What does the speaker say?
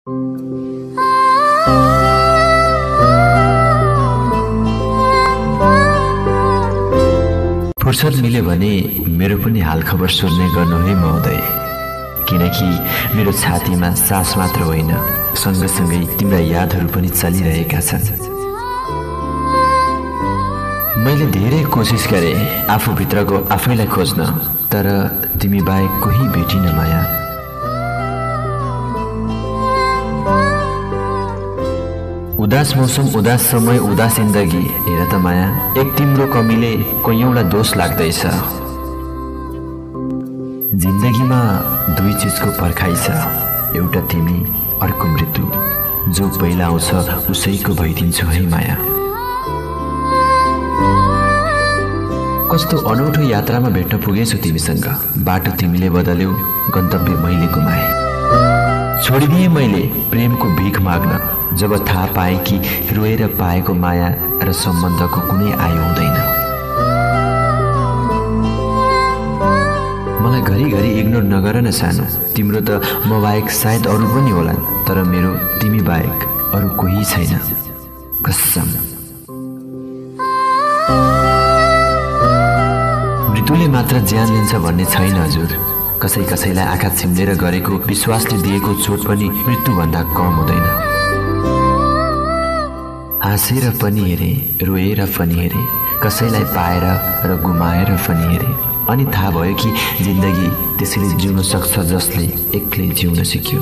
फुर्सद मिल्यो भने मेरो पनि हालखबर सोध्ने गर्नु है महोदय, किनकि मेरो छातीमा सास मात्र होइन, सँगसँगै तिम्रा यादहरू पनि चलिरहेका छन्। मैले धेरै कोसिस गरेँ आफूभित्रको आफैलाई खोज्न, तर तिमी बाहेक कोही भेटिन माया। उदास मौसम, उदास समय, उदास जिन्दगी, हेर त माया, एक तिम्रो कमीले कैयौँलाई दोष लाग्दैछ। जिन्दगीमा दुई चिजको पर्खाइ छ, एउटा तिमी, अर्को मृत्यु। जो पहिला आउँछ उसैको भइदिन्छु है माया। कस्तो अनौठो यात्रामा भेट्न पुगेछु तिमीसँग, बाटो तिमीले बदल्यौ, गन्तव्य मैले गुमाएँ। छोडिदिएँ मैले प्रेमको भिख माग्न, जब थाहा पाएँ कि रोएर पाएको माया र सम्बन्धको कुनै आय हुँदैन। मलाई घरिघरि इग्नोर नगर न सानो, तिम्रो त म बाहेक सायद अरू पनि होलान्, तर मेरो तिमी बाहेक अरू कोही छैन, कसम। मृत्युले मात्र ज्यान लिन्छ भन्ने छैन हजुर। कसैलाई आँखा चिम्लेर गरेको विश्वासले दिएको चोट पनि मृत्युभन्दा कम हुँदैन। हाँसेर पनि हेरे, रोएर पनि हेरे, कसैलाई पाएर र गुमाएर पनि हेरे, अनि थाहा भयो कि जिन्दगी त्यसैले जिउन सक्छ जसले एक्लै जिउन सिक्यो।